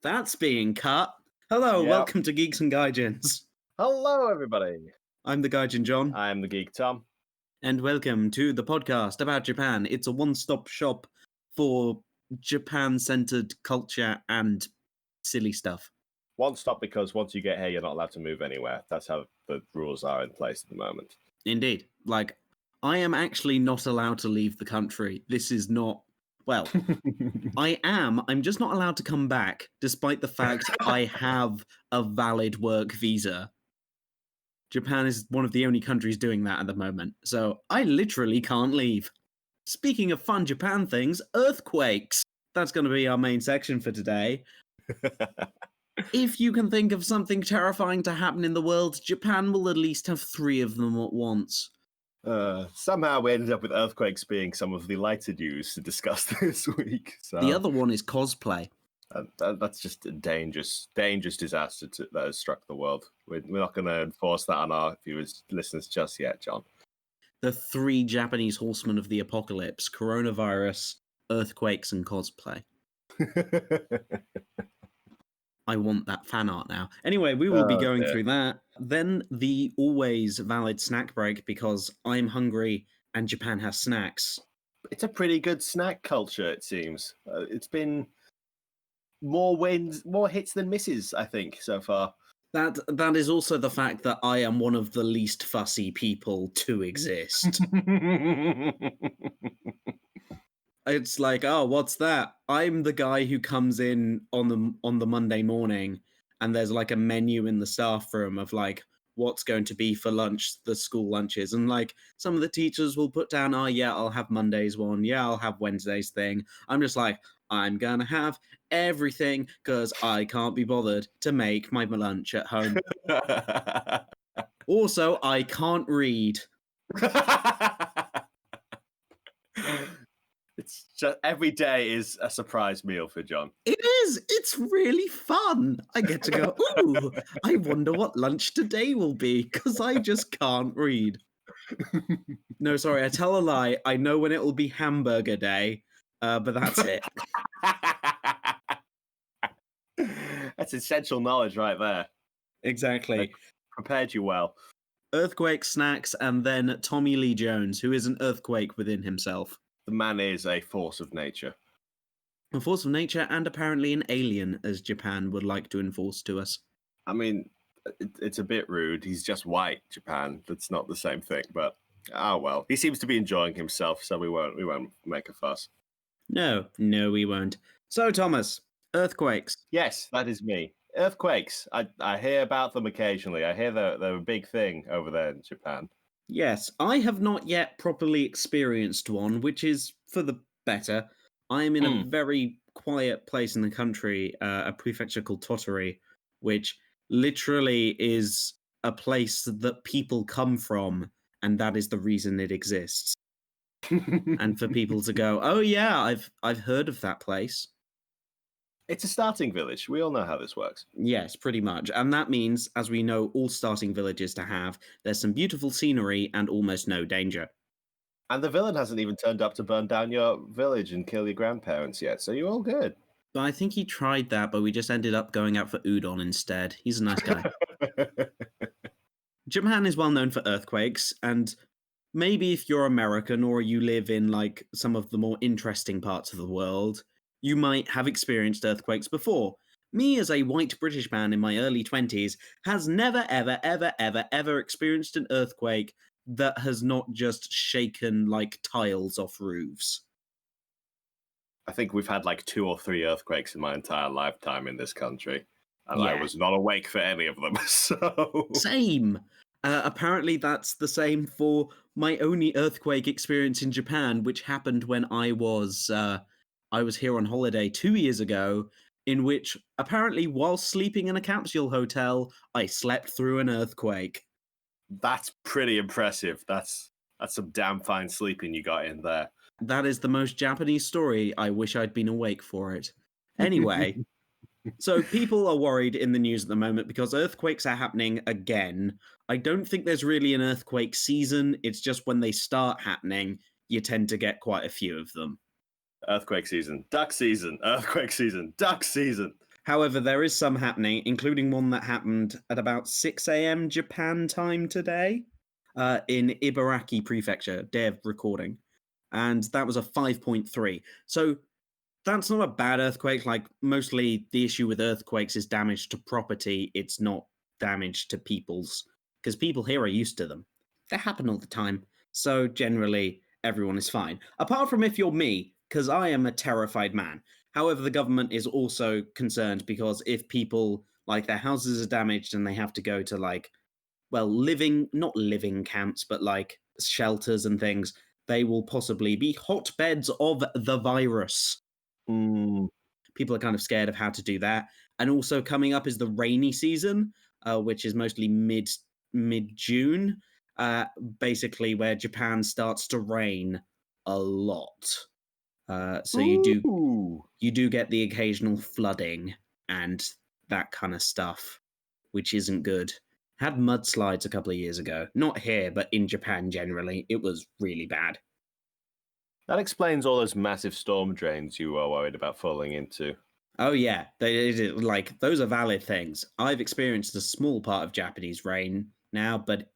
That's being cut. Hello, Yep. welcome to Geeks and Gaijins. Hello, everybody. I'm the Gaijin John. I'm the Geek Tom. And welcome to the podcast about Japan. It's a one-stop shop for Japan-centered culture and silly stuff. One stop because once you get here, you're not allowed to move anywhere. That's how the rules are in place at the moment. Indeed. I am actually not allowed to leave the country. This is not... Well, I am. I'm just not allowed to come back, despite the fact I have a valid work visa. Japan is one of the only countries doing that at the moment, so I literally can't leave. Speaking of fun Japan things, earthquakes. That's going to be our main section for today. If you can think of something terrifying to happen in the world, Japan will at least have 3 of them at once. Somehow we ended up with earthquakes being some of the lighter news to discuss this week. So. The other one is cosplay. That's just a dangerous disaster that has struck the world. We're not going to enforce that on our viewers, listeners just yet, John. The 3 Japanese horsemen of the apocalypse: coronavirus, earthquakes, and cosplay. I want that fan art now. Anyway, we will be going through that. Then the always valid snack break, because I'm hungry and Japan has snacks. It's a pretty good snack culture, it seems. It's been more hits than misses, I think, so far. That is also the fact that I am one of the least fussy people to exist. It's like, oh, what's that? I'm the guy who comes in on the Monday morning, and there's like a menu in the staff room of like what's going to be for lunch, the school lunches, and like some of the teachers will put down, oh yeah, I'll have Monday's one, yeah, I'll have Wednesday's thing. I'm just like, I'm gonna have everything because I can't be bothered to make my lunch at home. Also, I can't read. It's just every day is a surprise meal for John. It is. It's really fun. I get to go, ooh, I wonder what lunch today will be, because I just can't read. No, sorry, I tell a lie. I know when it will be hamburger day, but that's it. That's essential knowledge right there. Exactly. They prepared you well. Earthquake, snacks, and then Tommy Lee Jones, who is an earthquake within himself. The man is a force of nature. A force of nature, and apparently an alien, as Japan would like to enforce to us. I mean, it's a bit rude. He's just white, Japan. That's not the same thing, but well. He seems to be enjoying himself, so we won't make a fuss. No, we won't. So, Thomas, earthquakes. Yes, that is me. Earthquakes. I hear about them occasionally. I hear they're a big thing over there in Japan. Yes, I have not yet properly experienced one, which is for the better. I am in a very quiet place in the country, a prefecture called Tottori, which literally is a place that people come from, and that is the reason it exists. And for people to go, oh yeah, I've heard of that place. It's a starting village. We all know how this works. Yes, pretty much. And that means, as we know all starting villages to have, there's some beautiful scenery and almost no danger. And the villain hasn't even turned up to burn down your village and kill your grandparents yet, so you're all good. But I think he tried that, but we just ended up going out for udon instead. He's a nice guy. Japan is well known for earthquakes, and maybe if you're American or you live in like some of the more interesting parts of the world, you might have experienced earthquakes before. Me, as a white British man in my early 20s, has never, ever experienced an earthquake that has not just shaken like tiles off roofs. I think we've had like 2 or 3 earthquakes in my entire lifetime in this country, and Yeah. I was not awake for any of them. So Same. Apparently, that's the same for my only earthquake experience in Japan, which happened when I was here on holiday 2 years ago, in which apparently while sleeping in a capsule hotel, I slept through an earthquake. that's pretty impressive. That's some damn fine sleeping you got in there. That is the most Japanese story. I wish I'd been awake for it. Anyway, so people are worried in the news at the moment because earthquakes are happening again. I don't think there's really an earthquake season. It's just when they start happening, you tend to get quite a few of them. Earthquake season, duck season, earthquake season, duck season. However, there is some happening, including one that happened at about 6 a.m. Japan time today in Ibaraki Prefecture, Dev recording. And that was a 5.3. So that's not a bad earthquake. Like, mostly the issue with earthquakes is damage to property. It's not damage to people's, because people here are used to them. They happen all the time. So generally, everyone is fine. Apart from if you're me, because I am a terrified man. However, the government is also concerned because if people, like, their houses are damaged and they have to go to, like, well, not living camps, but like shelters and things, they will possibly be hotbeds of the virus. People are kind of scared of how to do that. And also coming up is the rainy season, which is mostly mid-June, basically where Japan starts to rain a lot. So you do get the occasional flooding and that kind of stuff, which isn't good. Had mudslides a couple of years ago. Not here, but in Japan generally. It was really bad. That explains all those massive storm drains you were worried about falling into. Oh yeah, those are valid things. I've experienced a small part of Japanese rain now, but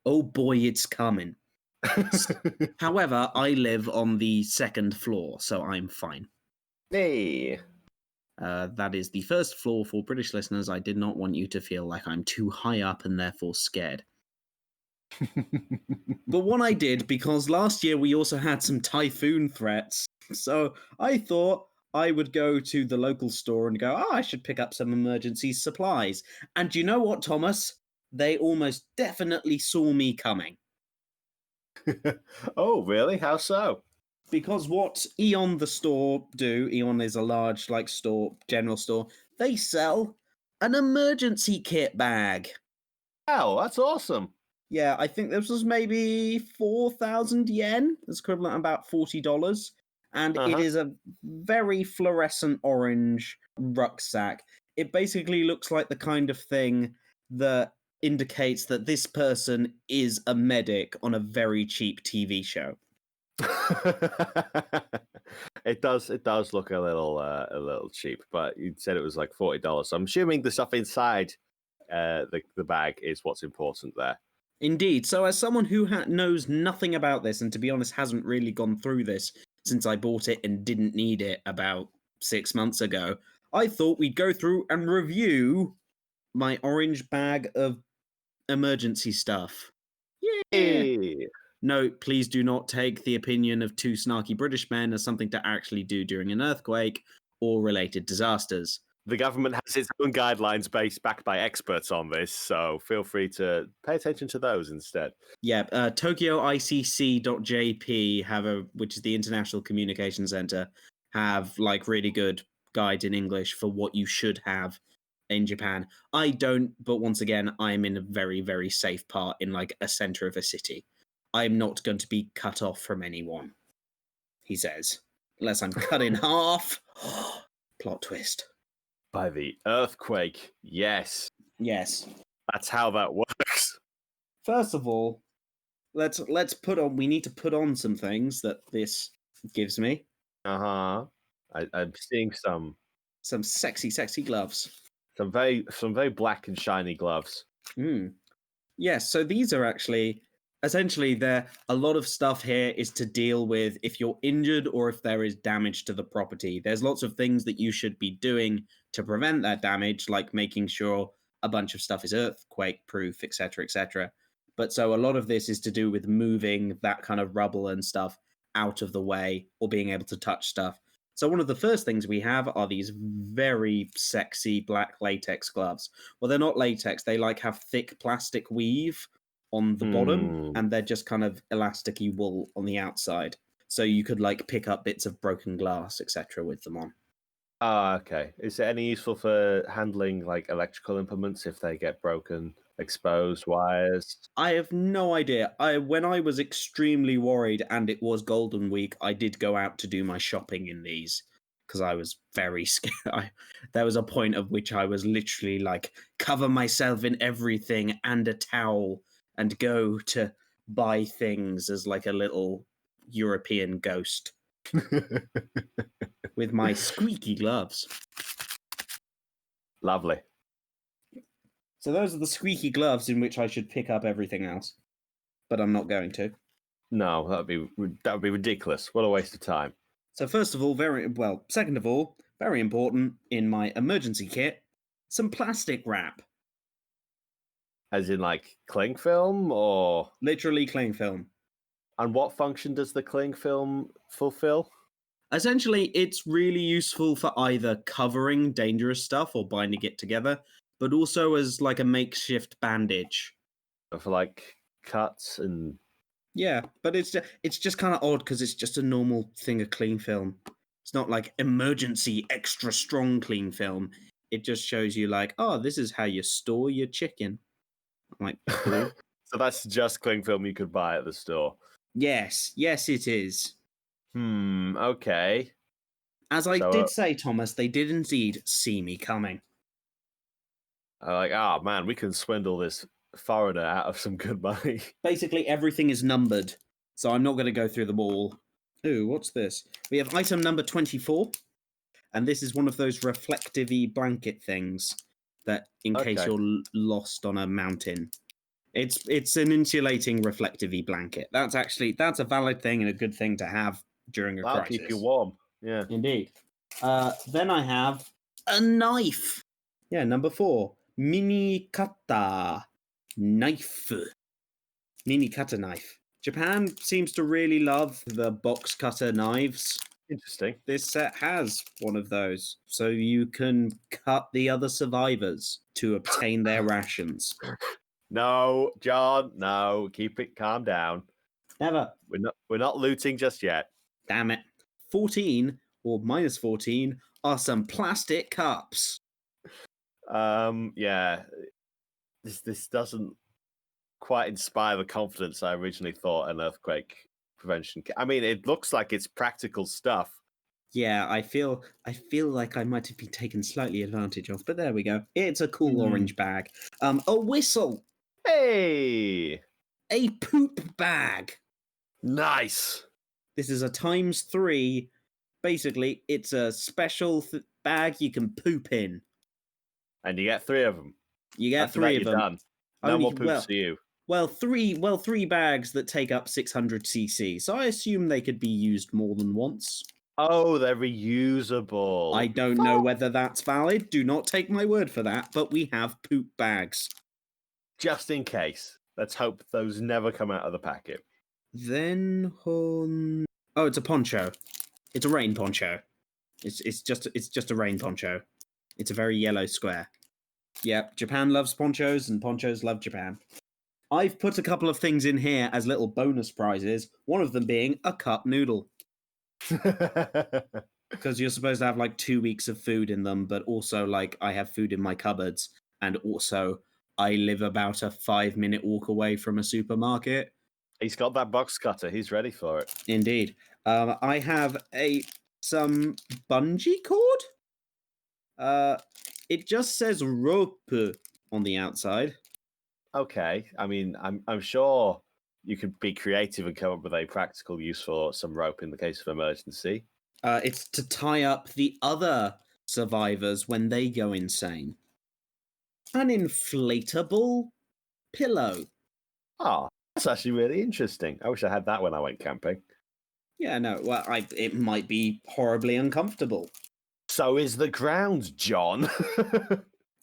oh boy, it's coming. However, I live on the second floor, so I'm fine. Hey. That is the first floor for British listeners. I did not want you to feel like I'm too high up and therefore scared. But one I did, because last year we also had some typhoon threats. So I thought I would go to the local store and go, I should pick up some emergency supplies. And you know what, Thomas? They almost definitely saw me coming. Oh, really? How so? Because what Eon the store do, Eon is a large general store, they sell an emergency kit bag. Wow, that's awesome. Yeah, I think this was maybe 4,000 yen. That's equivalent to about $40. And it is a very fluorescent orange rucksack. It basically looks like the kind of thing that indicates that this person is a medic on a very cheap TV show. It does look a little cheap, but you said it was like $40. So I'm assuming the stuff inside the bag is what's important there. Indeed. So as someone who knows nothing about this, and to be honest hasn't really gone through this since I bought it and didn't need it about 6 months ago, I thought we'd go through and review my orange bag of emergency stuff. Yay! Note, please do not take the opinion of two snarky British men as something to actually do during an earthquake or related disasters. The government has its own guidelines backed by experts on this, so feel free to pay attention to those instead. Yeah, TokyoICC.jp which is the International Communication Center, have like really good guide in English for what you should have in Japan. I don't, but once again, I'm in a very, very safe part in like a center of a city. I'm not going to be cut off from anyone, he says, unless I'm cut in half. Plot twist. By the earthquake, yes. Yes. That's how that works. First of all, we need to put on some things that this gives me. I'm seeing some sexy gloves. Some very black and shiny gloves. Yes, so these are actually essentially a lot of stuff here is to deal with if you're injured or if there is damage to the property. There's lots of things that you should be doing to prevent that damage, like making sure a bunch of stuff is earthquake proof, etc., etc. But so a lot of this is to do with moving that kind of rubble and stuff out of the way or being able to touch stuff. So one of the first things we have are these very sexy black latex gloves. Well, they're not latex. They have thick plastic weave on the bottom, and they're just kind of elasticy wool on the outside. So you could pick up bits of broken glass, etc. with them on. Okay. Is it any useful for handling electrical implements if they get broken, exposed wires? I have no idea. When I was extremely worried and it was Golden Week, I did go out to do my shopping in these because I was very scared. There was a point at which I was literally cover myself in everything and a towel and go to buy things as a little European ghost with my squeaky gloves. Lovely. So those are the squeaky gloves in which I should pick up everything else, but I'm not going to. No, that would be ridiculous. What a waste of time. So first of all, second of all, very important in my emergency kit, some plastic wrap. As in, like, cling film, or Literally cling film. and what function does the cling film fulfill? Essentially, it's really useful for either covering dangerous stuff or binding it together, but also as like a makeshift bandage. For like cuts and Yeah, but it's just kind of odd because it's just a normal thing of cling film. It's not like emergency extra strong cling film. It just shows you like, oh, this is how you store your chicken. I'm like, cool. So that's just cling film you could buy at the store. Yes, it is. Okay. As I did say, Thomas, they did indeed see me coming. Like, man, we can swindle this foreigner out of some good money. Basically, everything is numbered, so I'm not going to go through them all. Ooh, what's this? We have item number 24, and this is one of those reflective-y blanket things that, in case you're lost on a mountain, it's an insulating reflective-y blanket. That's a valid thing and a good thing to have during a crisis. Keep you warm. Yeah, indeed. Then I have a knife. Yeah, number 4, mini kata knife. Mini cutter knife. Japan seems to really love the box cutter knives. Interesting. This set has one of those, so you can cut the other survivors to obtain their rations. No, John, no, keep it calm down. Never. We're not looting just yet. Damn it. 14 or minus 14 are some plastic cups. Yeah. This doesn't quite inspire the confidence I originally thought an earthquake prevention. I mean, it looks like it's practical stuff. Yeah, I feel like I might have been taken slightly advantage of, but there we go. It's a cool orange bag. A whistle. Hey! A poop bag. Nice. This is a ×3. Basically, it's a special bag you can poop in. And you get 3 of them. You get After 3 that, of them. You're done. No more poops for you. Well, three bags that take up 600 cc. So I assume they could be used more than once. Oh, they're reusable. I don't know whether that's valid. Do not take my word for that, but we have poop bags. Just in case. Let's hope those never come out of the packet. Then, it's a poncho. It's a rain poncho. It's just a rain poncho. It's a very yellow square. Yep, Japan loves ponchos and ponchos love Japan. I've put a couple of things in here as little bonus prizes, one of them being a cup noodle. Because you're supposed to have like 2 weeks of food in them, but also like I have food in my cupboards, and also I live about a 5-minute walk away from a supermarket. He's got that box cutter. He's ready for it. Indeed. I have some bungee cord. It just says rope on the outside. Okay. I mean, I'm sure you could be creative and come up with a practical use for some rope in the case of emergency. It's to tie up the other survivors when they go insane. An inflatable pillow. Oh, that's actually really interesting. I wish I had that when I went camping. Yeah, no, well, it might be horribly uncomfortable. So is the ground, John.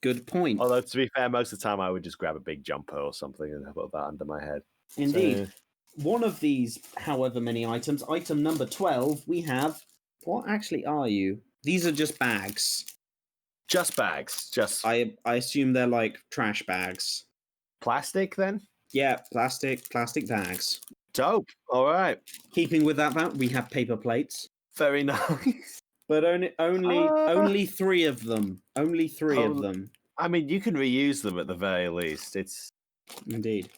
Good point. Although, to be fair, most of the time I would just grab a big jumper or something and put that under my head. Indeed. One of these, however many items, item number 12, we have... What actually are you? These are just bags. Just bags. Just I assume they're like trash bags. Plastic, then? Yeah, plastic bags. Dope. All right. Keeping with that, we have paper plates. Very nice. But only 3 of them. Only 3 of them. I mean, you can reuse them at the very least. It's indeed.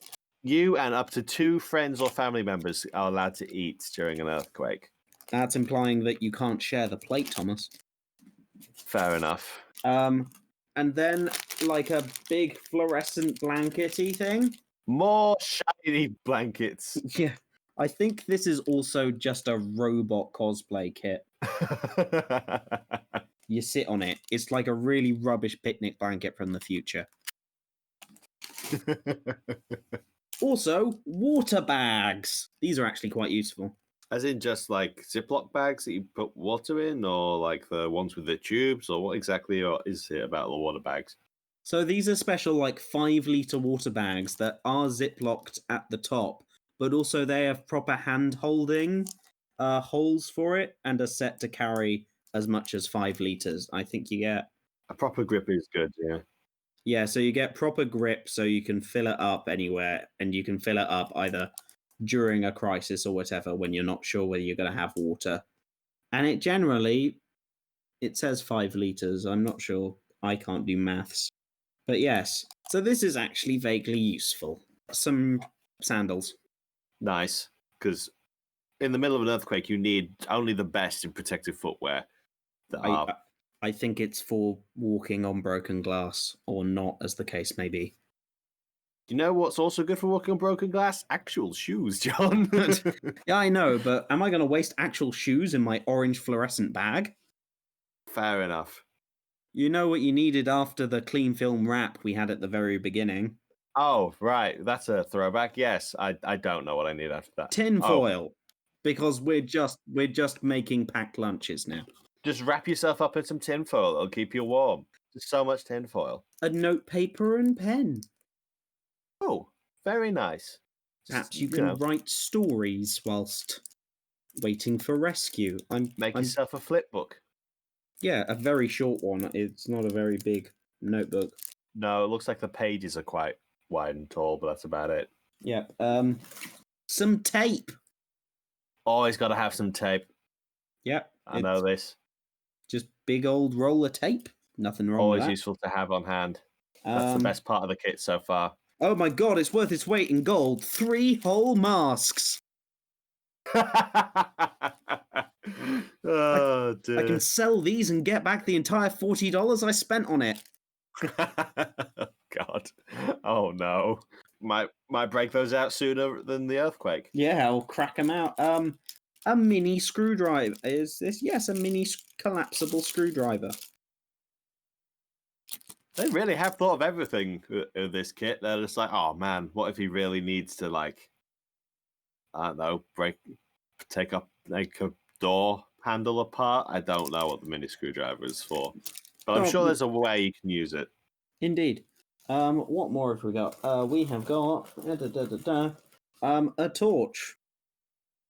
You and up to 2 friends or family members are allowed to eat during an earthquake. That's implying that you can't share the plate, Thomas. Fair enough. And then like a big fluorescent blankety thing. More shiny blankets. Yeah. I think this is also just a robot cosplay kit. You sit on it. It's like a really rubbish picnic blanket from the future. Also, water bags. These are actually quite useful. As in just like Ziploc bags that you put water in, or like the ones with the tubes, or what exactly is it about the water bags? So these are special like 5-litre water bags that are ziplocked at the top, but also they have proper hand-holding holes for it and are set to carry as much as 5 litres. I think you get... A proper grip is good, yeah. Yeah, so you get proper grip so you can fill it up anywhere, and you can fill it up either during a crisis or whatever when you're not sure whether you're going to have water. And it generally, it says 5 litres. I'm not sure. I can't do maths. But yes, so this is actually vaguely useful. Some sandals. Nice, because in the middle of an earthquake, you need only the best in protective footwear. I think it's for walking on broken glass, or not, as the case may be. You know what's also good for walking on broken glass? Actual shoes, John. Yeah, I know, but am I going to waste actual shoes in my orange fluorescent bag? Fair enough. You know what you needed after the clean film wrap we had at the very beginning? Oh, right. That's a throwback. Yes, I don't know what I need after that. Tin foil. Because we're just making packed lunches now. Just wrap yourself up in some tin foil. It'll keep you warm. There's so much tin foil. A note paper and pen. Oh, very nice. Perhaps you can write stories whilst waiting for rescue. Make yourself a flip book. Yeah, a very short one. It's not a very big notebook. No, it looks like the pages are quite wide and tall, but that's about it. Yep. Some tape. Always got to have some tape. Yep. I know this. Just big old roll of tape. Nothing wrong with that. Always useful to have on hand. That's the best part of the kit so far. Oh my god, it's worth its weight in gold. 3 whole masks. Oh, dear. I can sell these and get back the entire $40 I spent on it. God. Oh, no. Might break those out sooner than the earthquake. Yeah, I'll crack them out. A mini screwdriver. Is this? Yes, a mini collapsible screwdriver. They really have thought of everything in this kit. They're just like, oh man, what if he really needs to, like, I don't know, take a door handle apart? I don't know what the mini screwdriver is for, but I'm sure there's a way you can use it. Indeed. What more have we got? We have got a torch.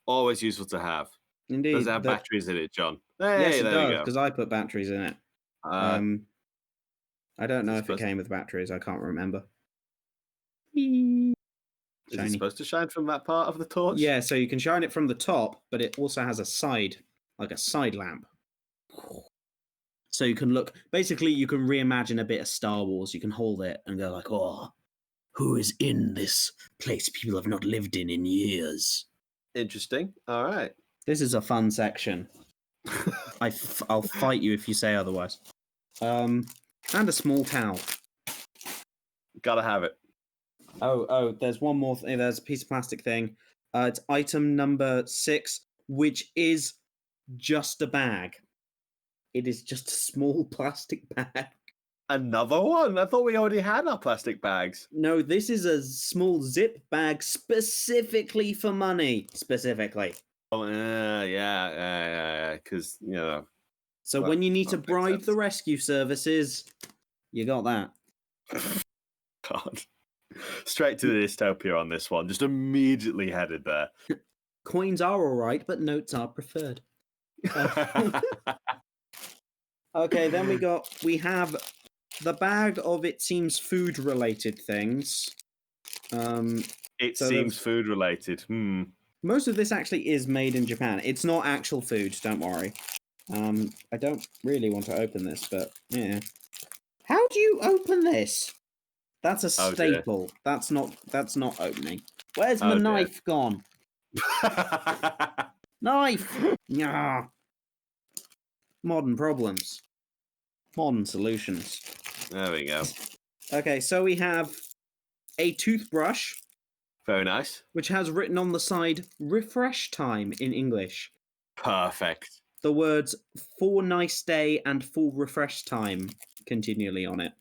Always useful to have. Indeed. Does it have batteries in it, John? Hey, yes, it there does, you go. because I put batteries in it. I don't know if it came with batteries. I can't remember. Is it supposed to shine from that part of the torch? Yeah, so you can shine it from the top, but it also has a side, like a side lamp. So you can look... Basically, you can reimagine a bit of Star Wars. You can hold it and go like, oh, who is in this place people have not lived in years? Interesting. All right. This is a fun section. I'll fight you if you say otherwise. And a small towel. Gotta have it. Oh, there's one more thing. There's a piece of plastic thing. It's item number 6, which is just a bag. It is just a small plastic bag. Another one? I thought we already had our plastic bags. No, this is a small zip bag specifically for money. Specifically. Oh, yeah. Because, you know. So when you need to bribe the rescue services, you got that. God. Straight to the dystopia on this one. Just immediately headed there. Coins are all right, but notes are preferred. Okay, then we have the bag of, it seems, food-related things. It seems food-related. Most of this actually is made in Japan. It's not actual food, don't worry. I don't really want to open this, but yeah. How do you open this? That's a staple. That's not opening. Where's my knife gone? Knife! Yeah. Modern problems. Modern solutions. There we go. Okay, so we have a toothbrush. Very nice. Which has written on the side, refresh time in English. Perfect. the words "for nice day" and "full refresh time" continually on it.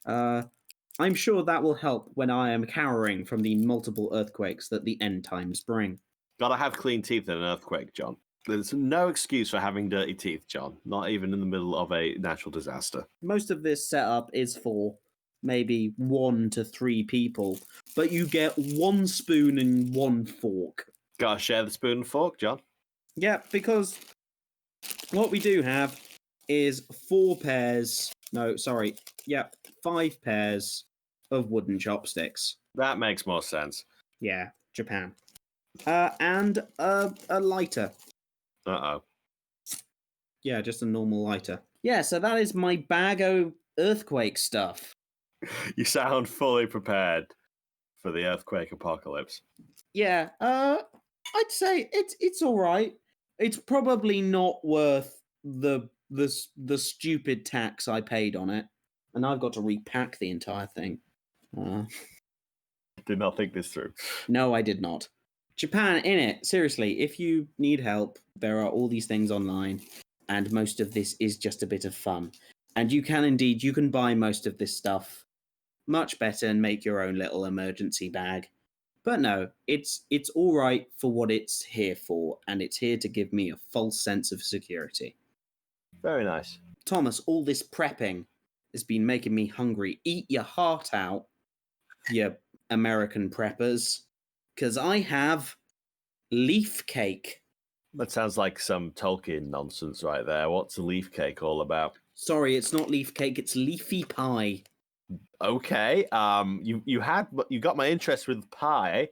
I'm sure that will help when I am cowering from the multiple earthquakes that the end times bring. Gotta have clean teeth in an earthquake, John. There's no excuse for having dirty teeth, John. Not even in the middle of a natural disaster. Most of this setup is for maybe 1 to 3 people, but you get 1 spoon and 1 fork. Gotta share the spoon and fork, John. Yeah, because what we do have is 5 pairs of wooden chopsticks. That makes more sense. Yeah, Japan. And a lighter. Uh-oh. Yeah, just a normal lighter. Yeah, so that is my bag of earthquake stuff. You sound fully prepared for the earthquake apocalypse. Yeah, I'd say it's all right. It's probably not worth the stupid tax I paid on it, and I've got to repack the entire thing. Did not think this through. No, I did not. Japan, in it. Seriously, if you need help, there are all these things online, and most of this is just a bit of fun. And you can buy most of this stuff much better and make your own little emergency bag. But no, it's all right for what it's here for, and it's here to give me a false sense of security. Very nice. Thomas, all this prepping has been making me hungry. Eat your heart out, you American preppers, because I have leaf cake. That sounds like some Tolkien nonsense right there. What's a leaf cake all about? Sorry, it's not leaf cake, it's leafy pie. Okay. You got my interest with pie.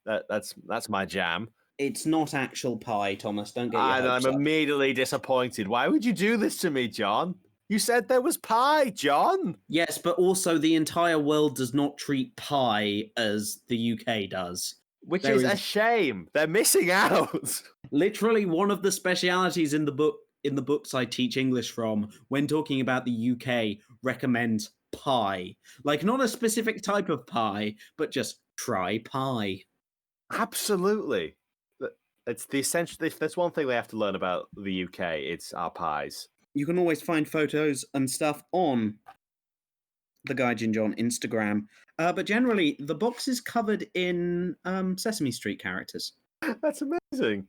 That's my jam. It's not actual pie, Thomas. Don't get your hopes I'm up. immediately disappointed. Why would you do this to me, John? You said there was pie, John. Yes, but also the entire world does not treat pie as the UK does. Which is a shame. They're missing out. Literally, one of the specialities in the books I teach English from, when talking about the UK, recommends pie. Like, not a specific type of pie, but just try pie. Absolutely. It's the essential. If there's one thing they have to learn about the UK, it's our pies. You can always find photos and stuff on the Gaijin John Instagram. But generally, the box is covered in Sesame Street characters. That's amazing.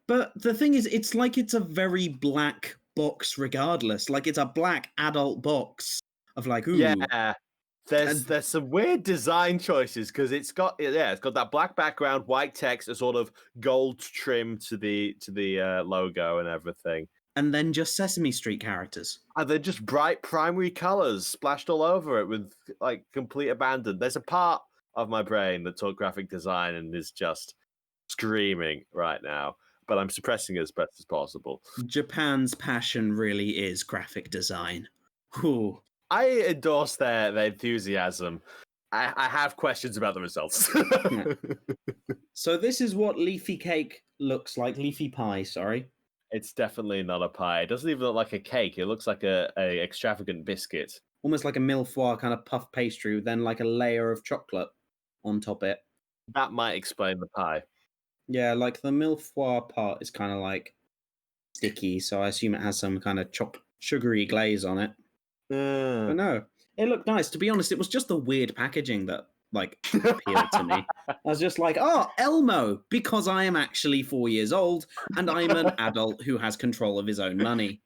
But the thing is, it's like it's a very black box regardless. Like, it's a black adult box of like, ooh. Yeah. There's some weird design choices because it's got that black background, white text, a sort of gold trim to the logo and everything. And then just Sesame Street characters. And they're just bright primary colors splashed all over it with like complete abandon. There's a part of my brain that taught graphic design and is just screaming right now, but I'm suppressing it as best as possible. Japan's passion really is graphic design. Ooh. I endorse their enthusiasm. I have questions about the results. Yeah. So this is what leafy cake looks like. Leafy pie, sorry. It's definitely not a pie. It doesn't even look like a cake. It looks like a extravagant biscuit. Almost like a mille-feuille kind of puff pastry with then like a layer of chocolate on top it. That might explain the pie. Yeah, like the mille-feuille part is kind of like sticky, so I assume it has some kind of sugary glaze on it. But no, it looked nice. To be honest, it was just the weird packaging that like appealed to me. I was just like, oh, Elmo, because I am actually 4 years old and I'm an adult who has control of his own money.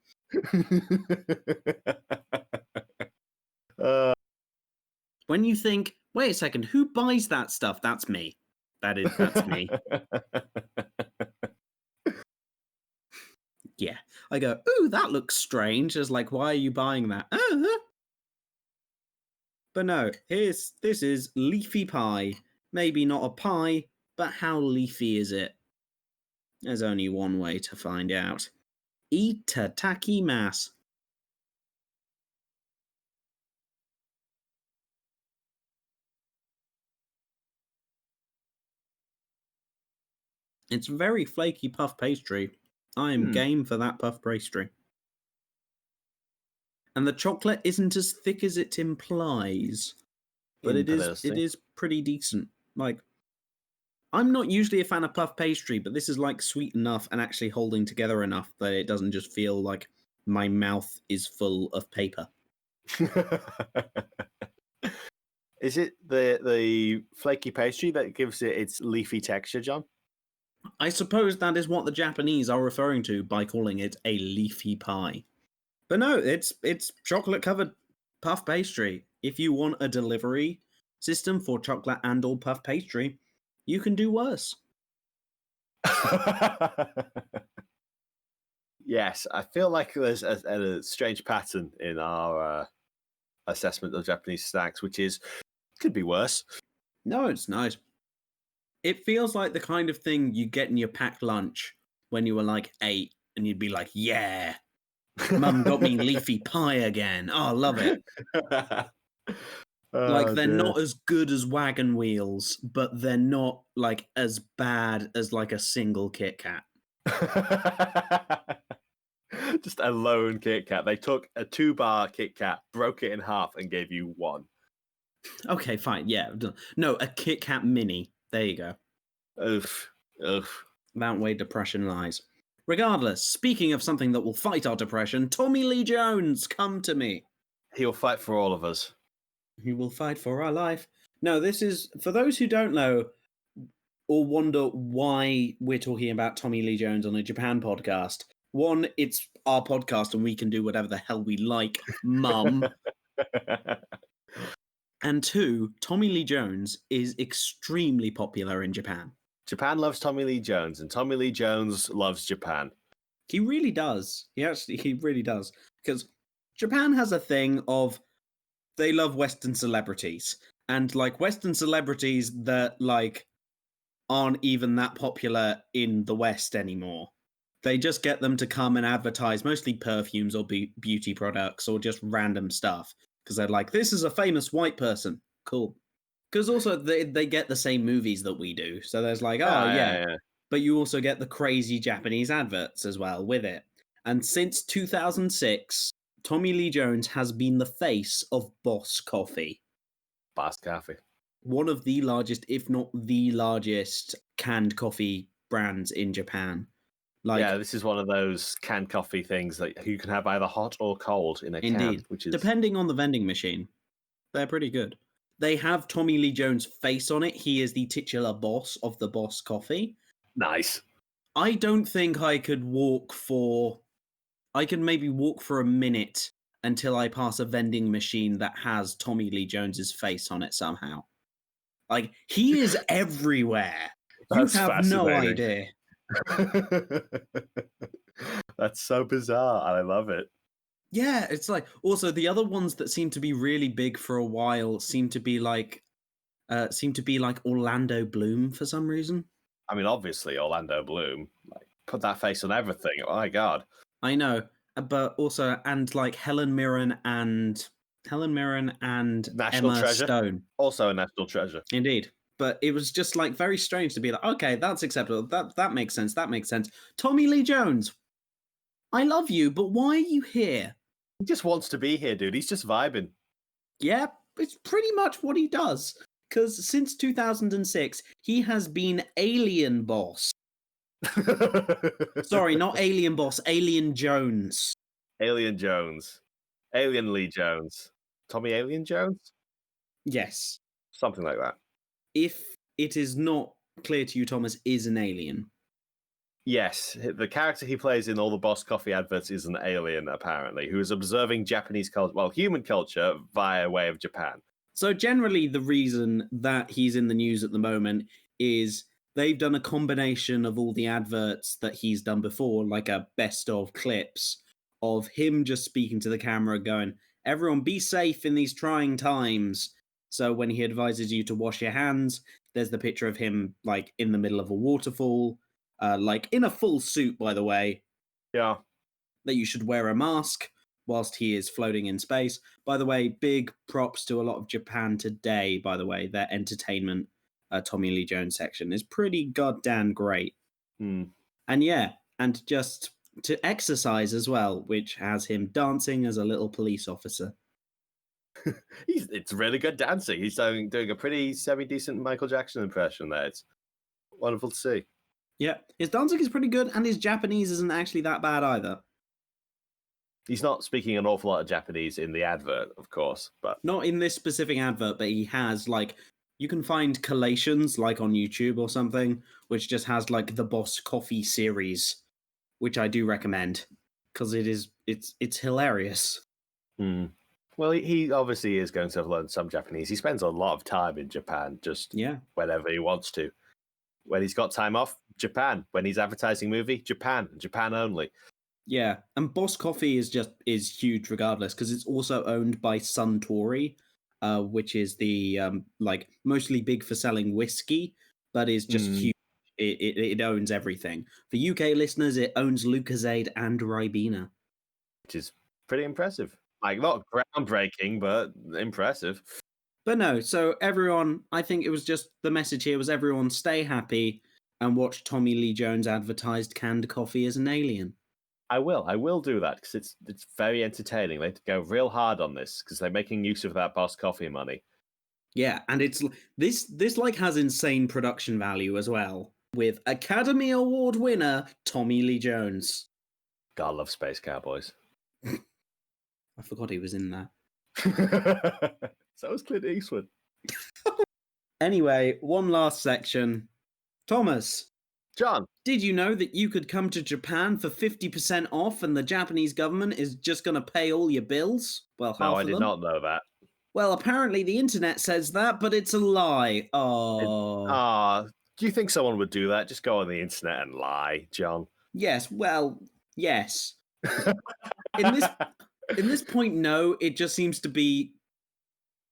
When you think, wait a second, who buys that stuff? That's me. That's me. Yeah. I go, ooh, that looks strange. It's like, why are you buying that? But no, this is leafy pie. Maybe not a pie, but how leafy is it? There's only one way to find out. Itadakimasu. It's very flaky puff pastry. I am game for that puff pastry. And the chocolate isn't as thick as it implies. But it is pretty decent. Like, I'm not usually a fan of puff pastry, but this is like sweet enough and actually holding together enough that it doesn't just feel like my mouth is full of paper. Is it the flaky pastry that gives it its leafy texture, John? I suppose that is what the Japanese are referring to by calling it a leafy pie. But no, it's chocolate-covered puff pastry. If you want a delivery system for chocolate and or puff pastry, you can do worse. Yes, I feel like there's a strange pattern in our assessment of Japanese snacks, which is could be worse. No, it's nice. It feels like the kind of thing you get in your packed lunch when you were like 8 and you'd be like, yeah, Mum got me leafy pie again. Oh, I love it. Like, they're not as good as Wagon Wheels, but they're not like as bad as like a single Kit Kat. Just a lone Kit Kat. They took a 2-bar Kit Kat, broke it in half, and gave you one. Okay, fine. Yeah. No, a Kit Kat mini. There you go. Oof. That way depression lies. Regardless, speaking of something that will fight our depression, Tommy Lee Jones, come to me. He'll fight for all of us. He will fight for our life. No, this is, for those who don't know or wonder why we're talking about Tommy Lee Jones on a Japan podcast. One, it's our podcast and we can do whatever the hell we like, mum. And two, Tommy Lee Jones is extremely popular in Japan. Japan loves Tommy Lee Jones, and Tommy Lee Jones loves Japan. He really does. He really does. Because Japan has a thing of they love Western celebrities. And like Western celebrities that like aren't even that popular in the West anymore. They just get them to come and advertise mostly perfumes or beauty products or just random stuff. Because they're like, this is a famous white person. Cool. Because also they get the same movies that we do. So there's like, yeah. But you also get the crazy Japanese adverts as well with it. And since 2006, Tommy Lee Jones has been the face of Boss Coffee. Boss Coffee. One of the largest, if not the largest, canned coffee brands in Japan. Like, yeah, this is one of those canned coffee things that you can have either hot or cold in a can. Which is depending on the vending machine. They're pretty good. They have Tommy Lee Jones' face on it. He is the titular boss of the Boss Coffee. Nice. I don't think I could I can maybe walk for a minute until I pass a vending machine that has Tommy Lee Jones's face on it somehow. Like, he is everywhere. That's you have no idea. That's so bizarre. I love it. Yeah, it's like also the other ones that seem to be really big for a while seem to be like Orlando Bloom for some reason. I mean, obviously Orlando Bloom, like, put that face on everything. Oh my god. I know, but also and like Helen Mirren and National Emma Treasure. Stone, also a national treasure. Indeed. But it was just like very strange to be like, okay, that's acceptable. That makes sense. That makes sense. Tommy Lee Jones, I love you, but why are you here? He just wants to be here, dude. He's just vibing. Yeah, it's pretty much what he does. Because since 2006, he has been Alien Boss. Sorry, not Alien Boss, Alien Jones. Alien Jones. Alien Lee Jones. Tommy Alien Jones? Yes. Something like that. If it is not clear to you, Thomas is an alien. Yes, the character he plays in all the Boss Coffee adverts is an alien, apparently, who is observing Japanese culture, well, human culture, via way of Japan. So generally the reason that he's in the news at the moment is they've done a combination of all the adverts that he's done before, like a best of clips of him just speaking to the camera going, everyone be safe in these trying times. So when he advises you to wash your hands, there's the picture of him like in the middle of a waterfall, like in a full suit, by the way. Yeah. That you should wear a mask whilst he is floating in space. By the way, big props to a lot of Japan today, by the way. Their entertainment Tommy Lee Jones section is pretty goddamn great. Mm. And yeah, and just to exercise as well, which has him dancing as a little police officer. It's really good dancing. He's doing a pretty semi-decent Michael Jackson impression there. wonderful to see. Yeah, his dancing is pretty good, and his Japanese isn't actually that bad either. He's not speaking an awful lot of Japanese in the advert, of course, but Not in this specific advert, but he has, like, you can find collations, like, on YouTube or something, which just has, like, the Boss Coffee series, which I do recommend, because it's hilarious. Well, he obviously is going to have learned some Japanese. He spends a lot of time in Japan, just whenever he wants to. When he's got time off, Japan. When he's advertising movie, Japan only. Yeah, and Boss Coffee is huge regardless, because it's also owned by Suntory, which is the like mostly big for selling whiskey, but is just huge. It owns everything. For UK listeners, it owns Lucozade and Ribena, which is pretty impressive. Like, not groundbreaking, but impressive. But no, so everyone, I think it was just, the message here was everyone stay happy and watch Tommy Lee Jones advertised canned coffee as an alien. I will do that, because it's very entertaining. They have to go real hard on this, because they're making use of that Boss Coffee money. Yeah, and it's this like has insane production value as well, with Academy Award winner Tommy Lee Jones. God, I love Space Cowboys. I forgot he was in there. So was Clint Eastwood. Anyway, one last section. Thomas. John. Did you know that you could come to Japan for 50% off and the Japanese government is just going to pay all your bills? Well, half No, I of did them. not know that. Well, apparently the internet says that, but it's a lie. Do you think someone would do that? Just go on the internet and lie, John. Yes, well, yes. In this point, no, it just seems to be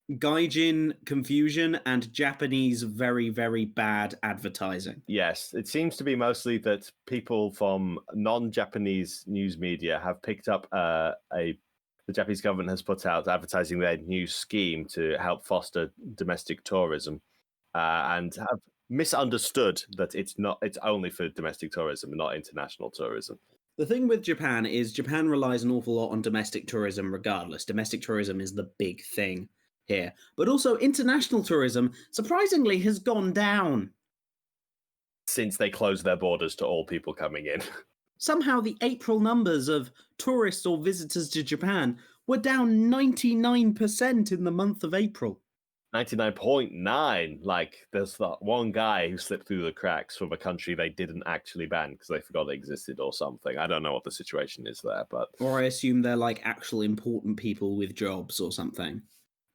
Gaijin confusion and Japanese very, very bad advertising. Yes, it seems to be mostly that people from non-Japanese news media have picked up the Japanese government has put out advertising their new scheme to help foster domestic tourism, and have misunderstood that it's only for domestic tourism, not international tourism. The thing with Japan is Japan relies an awful lot on domestic tourism regardless. Domestic tourism is the big thing here. But also international tourism, surprisingly, has gone down. Since they closed their borders to all people coming in. Somehow the April numbers of tourists or visitors to Japan were down 99% in the month of April. 99.9. Like, there's that one guy who slipped through the cracks from a country they didn't actually ban because they forgot it existed or something. I don't know what the situation is there, but... Or I assume they're like actual important people with jobs or something.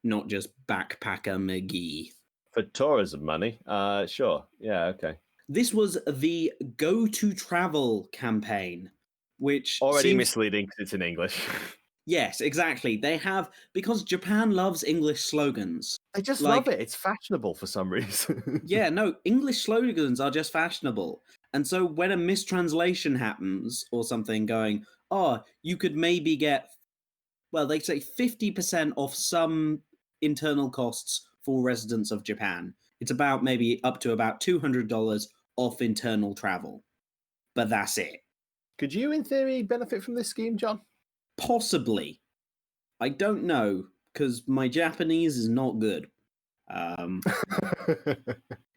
Not just backpacker McGee. For tourism money? Sure. Yeah, okay. This was the Go to Travel campaign, which already misleading because it's in English. Yes, exactly. They have, because Japan loves English slogans. I just love it. It's fashionable for some reason. Yeah, no, English slogans are just fashionable. And so when a mistranslation happens or something going, you could maybe get, well, they say 50% off some internal costs for residents of Japan. It's about maybe up to about $200 off internal travel. But that's it. Could you, in theory, benefit from this scheme, John? Possibly. I don't know, because my Japanese is not good.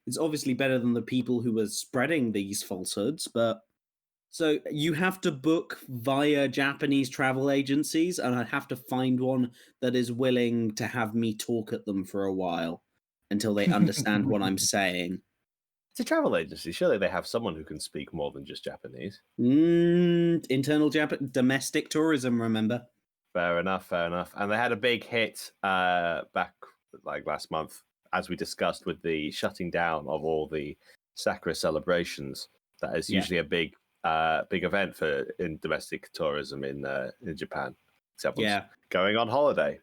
It's obviously better than the people who were spreading these falsehoods, but... So you have to book via Japanese travel agencies, and I'd have to find one that is willing to have me talk at them for a while until they understand what I'm saying. It's a travel agency. Surely they have someone who can speak more than just Japanese. Internal domestic tourism, remember? Fair enough. And they had a big hit back like last month, as we discussed, with the shutting down of all the Sakura celebrations. That is usually a big event in domestic tourism in Japan. Except going on holiday.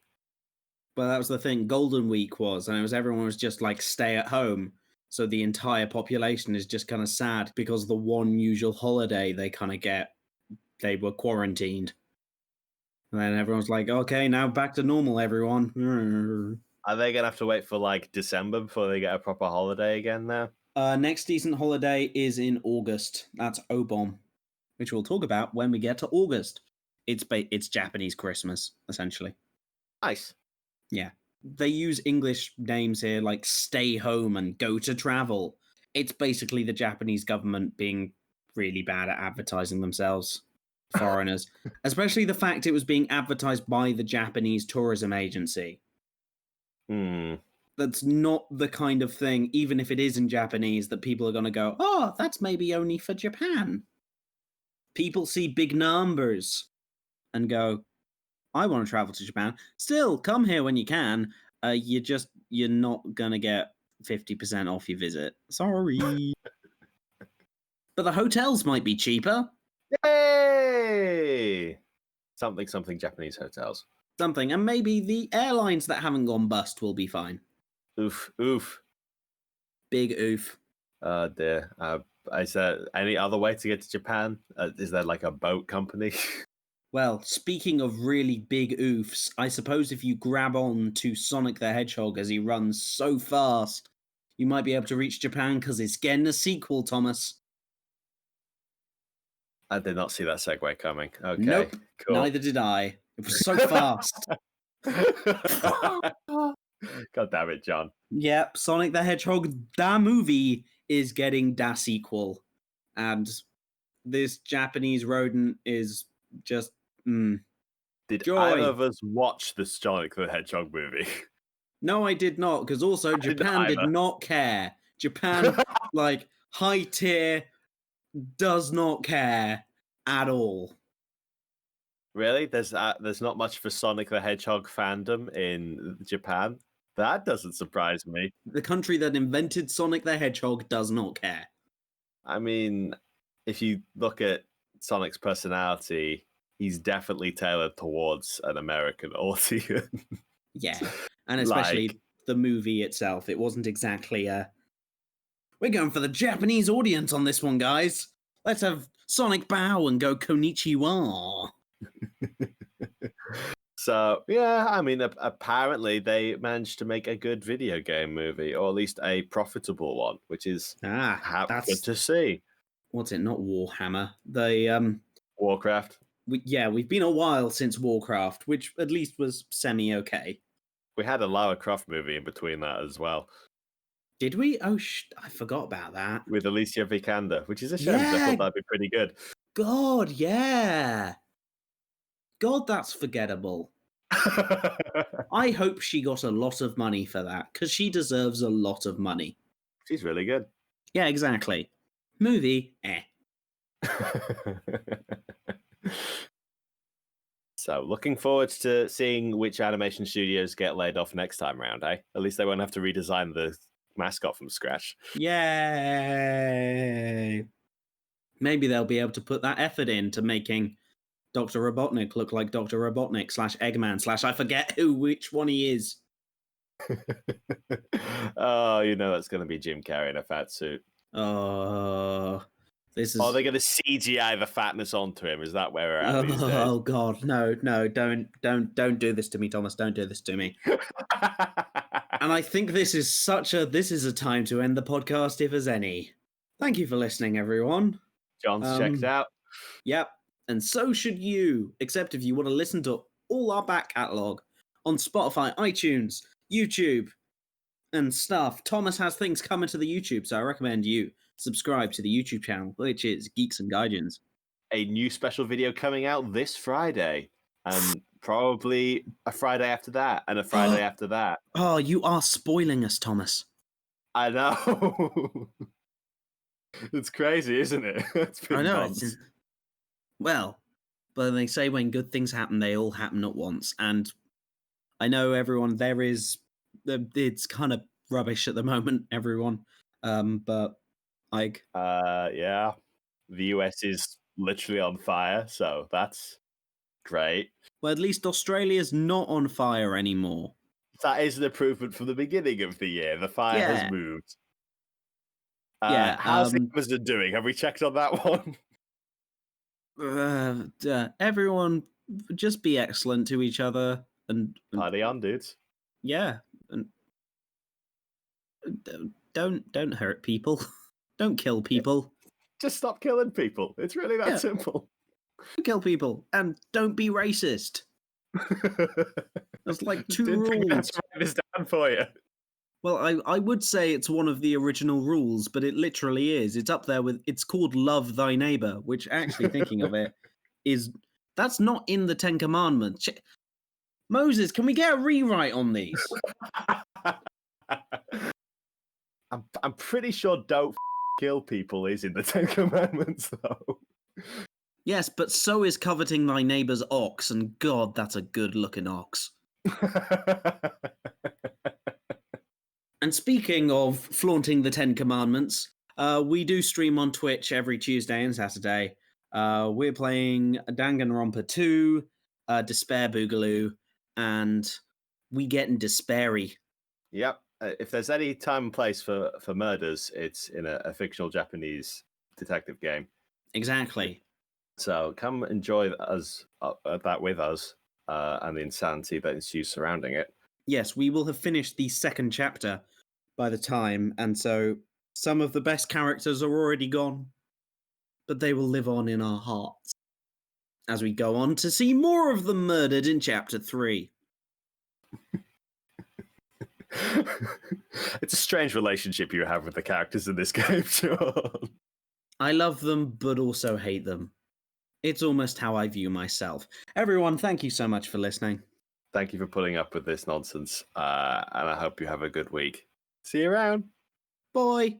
Well, that was the thing. Golden Week was, and everyone was just like stay at home. So the entire population is just kind of sad because the one usual holiday they kind of get, they were quarantined. And then everyone's like, okay, now back to normal, everyone. Are they going to have to wait for like December before they get a proper holiday again now? Next decent holiday is in August. That's Obon, which we'll talk about when we get to August. It's Japanese Christmas, essentially. Nice. Yeah. They use English names here like stay home and go to travel. It's basically the Japanese government being really bad at advertising themselves, foreigners. Especially the fact it was being advertised by the Japanese tourism agency. That's not the kind of thing, even if it is in Japanese, that people are going to go, oh, that's maybe only for Japan. People see big numbers and go, I want to travel to Japan. Still, come here when you can. You're not going to get 50% off your visit. Sorry. But the hotels might be cheaper. Yay! Something Japanese hotels. Something. And maybe the airlines that haven't gone bust will be fine. Oof. Big oof. Oh, dear. Is there any other way to get to Japan? Is there like a boat company? Well, speaking of really big oofs, I suppose if you grab on to Sonic the Hedgehog as he runs so fast, you might be able to reach Japan because it's getting a sequel, Thomas. I did not see that segue coming. Okay. Nope. Cool. Neither did I. It was so fast. God damn it, John. Yep, Sonic the Hedgehog, da movie, is getting da sequel. And this Japanese rodent is just... Did joy. either of us watch the Sonic the Hedgehog movie? No, I did not, because also Japan did not care. Japan, like, high tier, does not care at all. Really? There's not much for Sonic the Hedgehog fandom in Japan? That doesn't surprise me. The country that invented Sonic the Hedgehog does not care. I mean, if you look at Sonic's personality, he's definitely tailored towards an American audience. Yeah, and especially the movie itself. It wasn't exactly we're going for the Japanese audience on this one, guys. Let's have Sonic bow and go konnichiwa. So, yeah, I mean, apparently they managed to make a good video game movie, or at least a profitable one, which is that's good to see. What's it? Not Warhammer. Warcraft. We've been a while since Warcraft, which at least was semi-okay. We had a Lara Croft movie in between that as well. Did we? Oh, I forgot about that. With Alicia Vikander, which is a shame, because I thought that'd be pretty good. God, yeah. God, that's forgettable. I hope she got a lot of money for that, because she deserves a lot of money. She's really good. Yeah, exactly. Movie, So, looking forward to seeing which animation studios get laid off next time around, eh? At least they won't have to redesign the mascot from scratch. Yay! Maybe they'll be able to put that effort into making Dr. Robotnik look like Dr. Robotnik / Eggman / I forget which one he is. Oh, you know that's going to be Jim Carrey in a fat suit. Oh, this is... Oh, they're going to CGI the fatness onto him. Is that where we're at these days? Oh, God, no, don't do this to me, Thomas. Don't do this to me. And I think this is a time to end the podcast, if there's any. Thank you for listening, everyone. John's checked out. Yep. And so should you, except if you want to listen to all our back catalogue on Spotify, iTunes, YouTube, and stuff. Thomas has things coming to the YouTube, so I recommend you subscribe to the YouTube channel, which is Geeks and Gaijins. A new special video coming out this Friday, and probably a Friday after that, and a Friday after that. Oh, you are spoiling us, Thomas. I know. It's crazy, isn't it? It's been I know. months. Well, but they say when good things happen, they all happen at once. And I know everyone, it's kind of rubbish at the moment, everyone. But like... yeah. The US is literally on fire, so that's great. Well, at least Australia's not on fire anymore. That is an improvement from the beginning of the year. The fire has moved. How's Amazon doing? Have we checked on that one? Everyone, just be excellent to each other and party on, dudes. Yeah, and don't hurt people. Don't kill people. Just stop killing people. It's really that simple. Don't kill people and don't be racist. That's like 2 rules. Let's write this down for you. Well, I would say it's one of the original rules, but it literally is. It's up there with. It's called "Love Thy Neighbor," which, actually, thinking of it, that's not in the Ten Commandments. Moses, can we get a rewrite on these? I'm pretty sure don't kill people is in the Ten Commandments, though. Yes, but so is coveting thy neighbor's ox, and God, that's a good-looking ox. And speaking of flaunting the Ten Commandments, we do stream on Twitch every Tuesday and Saturday. We're playing Danganronpa 2, Despair Boogaloo, and we getting despairy. Yep. If there's any time and place for murders, it's in a fictional Japanese detective game. Exactly. So come enjoy that with us and the insanity that ensues surrounding it. Yes, we will have finished the second chapter by the time, and so some of the best characters are already gone, but they will live on in our hearts as we go on to see more of them murdered in Chapter 3. It's a strange relationship you have with the characters in this game, Sean. I love them, but also hate them. It's almost how I view myself. Everyone, thank you so much for listening. Thank you for putting up with this nonsense, and I hope you have a good week. See you around. Bye.